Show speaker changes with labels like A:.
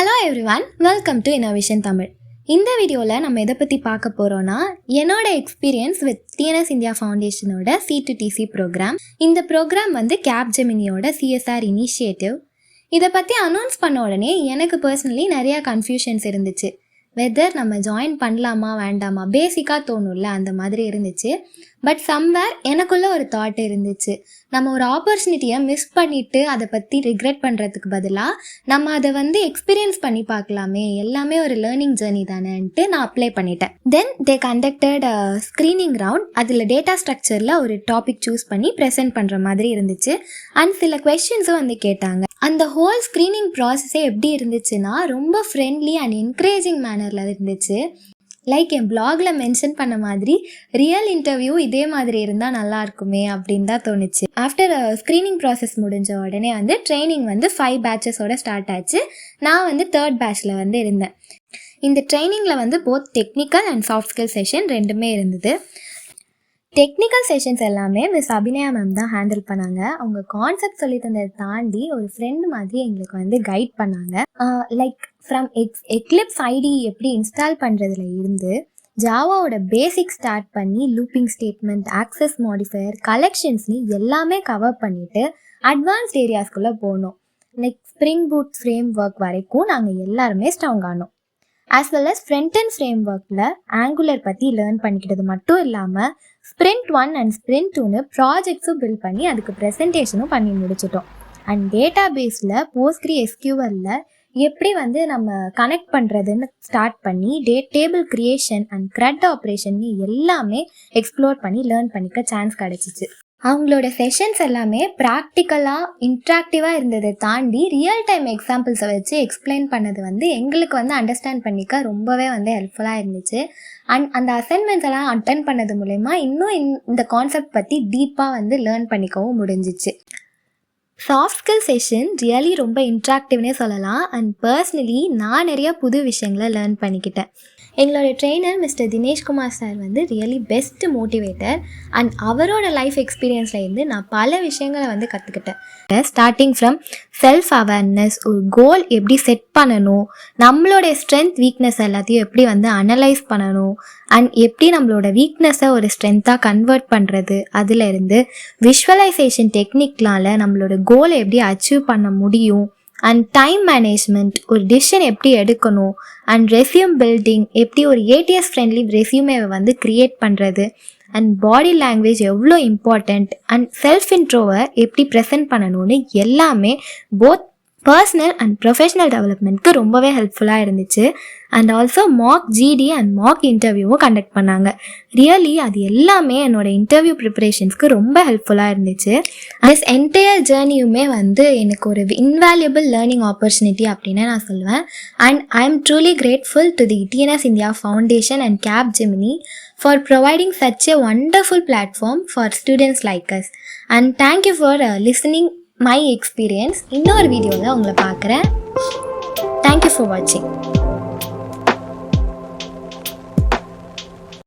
A: Hello everyone, welcome to Innovation Tamil. இந்த வீடியோவில் நம்ம எதை பற்றி பார்க்க போகிறோன்னா என்னோட experience with TNS India Foundationோட C2TC Program. இந்த ப்ரோக்ராம் வந்து Capgeminiயோட CSR இனிஷியேட்டிவ். இதை பற்றி அனௌன்ஸ் பண்ண உடனே எனக்கு பர்சனலி நிறையா கன்ஃபியூஷன்ஸ் இருந்துச்சு. வெதர் நம்ம ஜாயின் பண்ணலாமா வேண்டாமா பேசிக்காக தோணும்ல அந்த மாதிரி இருந்துச்சு. பட் சம்வேர் எனக்குள்ளே ஒரு தாட் இருந்துச்சு, நம்ம ஒரு ஆப்பர்ச்சுனிட்டியை மிஸ் பண்ணிவிட்டு அதை பற்றி ரிக்ரெட் பண்ணுறதுக்கு பதிலாக நம்ம அதை வந்து எக்ஸ்பீரியன்ஸ் பண்ணி பார்க்கலாமே, எல்லாமே ஒரு லேர்னிங் ஜேர்னி தானேன்ட்டு நான் அப்ளை பண்ணிட்டேன். தென் தே கண்டக்டட் ஸ்க்ரீனிங் ரவுண்ட். அதில் டேட்டா ஸ்ட்ரக்சரில் ஒரு டாபிக் சூஸ் பண்ணி ப்ரெசென்ட் பண்ணுற மாதிரி இருந்துச்சு. அண்ட் சில கொஸ்டின்ஸும் வந்து கேட்டாங்க. அந்த ஹோல் ஸ்க்ரீனிங் ப்ராசஸே எப்படி இருந்துச்சுன்னா ரொம்ப ஃப்ரெண்ட்லி அண்ட் என்கரேஜிங் மேனரில் இருந்துச்சு. லைக் என் பிளாகில் மென்ஷன் பண்ண மாதிரி ரியல் இன்டர்வியூ இதே மாதிரி இருந்தால் நல்லா இருக்குமே அப்படின்னு தான் தோணுச்சு. ஆஃப்டர் ஸ்க்ரீனிங் ப்ராசஸ் முடிஞ்ச உடனே வந்து ட்ரைனிங் வந்து 5 பேட்சஸோட ஸ்டார்ட் ஆச்சு. நான் வந்து 3rd பேட்சில் வந்து இருந்தேன். இந்த ட்ரைனிங்கில் வந்து both technical and soft skill session ரெண்டுமே இருந்தது. டெக்னிக்கல் செஷன்ஸ் எல்லாமே மிஸ் அபிநயா மேம் தான் ஹேண்டில் பண்ணாங்க. அவங்க கான்செப்ட் சொல்லி தந்ததை தாண்டி ஒரு ஃப்ரெண்டு மாதிரி எங்களுக்கு வந்து கைட் பண்ணாங்க. லைக் ஃப்ரம் எக்லிப்ஸ் ஐடி எப்படி இன்ஸ்டால் பண்ணுறதுல இருந்து ஜாவாவோட பேசிக் ஸ்டார்ட் பண்ணி லூப்பிங் ஸ்டேட்மெண்ட், ஆக்சஸ் மாடிஃபயர், கலெக்ஷன்ஸ்னு எல்லாமே கவர் பண்ணிவிட்டு அட்வான்ஸ்ட் ஏரியாஸ்குள்ளே போனோம். Like Spring Boot framework வரைக்கும் நாங்கள் எல்லாருமே ஸ்ட்ராங் ஆனோம். As well as front end ஃப்ரேம் ஒர்க்கில் ஆங்குலர் பற்றி லேர்ன் பண்ணிக்கிட்டது மட்டும் இல்லாமல் ஸ்ப்ரிண்ட் 1 அண்ட் ஸ்ப்ரிண்ட் 2ன்னு ப்ராஜெக்ட்ஸும் பில்ட் பண்ணி அதுக்கு ப்ரெசன்டேஷனும் பண்ணி முடிச்சிட்டோம். அண்ட் டேட்டா பேஸில் PostgreSQLல எப்படி வந்து நம்ம கனெக்ட் பண்ணுறதுன்னு ஸ்டார்ட் பண்ணி table creation and CRUD operation எல்லாமே எக்ஸ்ப்ளோர் பண்ணி லேர்ன் பண்ணிக்க சான்ஸ் கிடச்சிச்சு. அவங்களோட செஷன்ஸ் எல்லாமே ப்ராக்டிக்கலாக இன்ட்ராக்டிவாக இருந்ததை தாண்டி ரியல் டைம் எக்ஸாம்பிள்ஸை வச்சு எக்ஸ்பிளைன் பண்ணது வந்து எங்களுக்கு வந்து அண்டர்ஸ்டாண்ட் பண்ணிக்க ரொம்பவே வந்து ஹெல்ப்ஃபுல்லாக இருந்துச்சு. அண்ட் அந்த அசைன்மெண்ட்ஸ் எல்லாம் அட்டென்ட் பண்ணது மூலமா இன்னும் இந்த கான்செப்ட் பற்றி டீப்பாக வந்து லேர்ன் பண்ணிக்கவும் முடிஞ்சிச்சு. சாஃப்ட் ஸ்கில் செஷன் ரியலி ரொம்ப இன்ட்ராக்டிவ்னே சொல்லலாம். அண்ட் பர்சனலி நான் நிறைய புது விஷயங்களை லேர்ன் பண்ணிக்கிட்டேன். எங்களோட ட்ரெயினர் மிஸ்டர் தினேஷ்குமார் சார் வந்து ரியலி பெஸ்ட் மோட்டிவேட்டர். அண்ட் அவரோட லைஃப் எக்ஸ்பீரியன்ஸில் இருந்து நான் பல விஷயங்களை வந்து கற்றுக்கிட்டேன். ஸ்டார்டிங் ஃப்ரம் செல்ஃப் அவேர்னஸ், ஒரு கோல் எப்படி செட் பண்ணணும், நம்மளோட ஸ்ட்ரென்த் வீக்னஸ் எல்லாத்தையும் எப்படி வந்து அனலைஸ் பண்ணணும், அண்ட் எப்படி நம்மளோட வீக்னஸை ஒரு ஸ்ட்ரென்த்தாக கன்வெர்ட் பண்ணுறது, அதில் இருந்து விஷுவலைசேஷன் டெக்னிக்னால நம்மளோட கோலை எப்படி அச்சீவ் பண்ண முடியும், அண்ட் டைம் மேனேஜ்மெண்ட், ஒரு டிசிஷன் எப்படி எடுக்கணும், அண்ட் ரெஸ்யூம் பில்டிங், எப்படி ஒரு ATS ஃப்ரெண்ட்லி ரெஸ்யூமேவை வந்து க்ரியேட் பண்ணுறது, அண்ட் பாடி லாங்குவேஜ் எவ்வளோ இம்பார்ட்டண்ட், அண்ட் செல்ஃப் இன்ட்ரோவை எப்படி ப்ரெசென்ட் பண்ணணும்னு எல்லாமே போத் பர்சனல் அண்ட் ப்ரொஃபஷனல் டெவலப்மெண்ட்க்கு ரொம்பவே ஹெல்ப்ஃபுல்லாக இருந்துச்சு. And also mock GD and mock இன்டர்வியூவும் கண்டக்ட் பண்ணாங்க. ரியலி அது எல்லாமே என்னோட இன்டர்வியூ ப்ரிப்பரேஷன்ஸ்க்கு ரொம்ப ஹெல்ப்ஃபுல்லாக இருந்துச்சு. திஸ் என்டையர் ஜேர்னியுமே வந்து எனக்கு ஒரு இன்வேல்யூபிள் லேர்னிங் ஆப்பர்ச்சுனிட்டி அப்படின்னு நான் சொல்லுவேன். And I am truly grateful to the TNS India Foundation and Capgemini for providing such a wonderful platform for students like us. And thank you for listening my experience. இன்னொரு வீடியோவில் உங்களை பார்க்குறேன். Thank you for watching.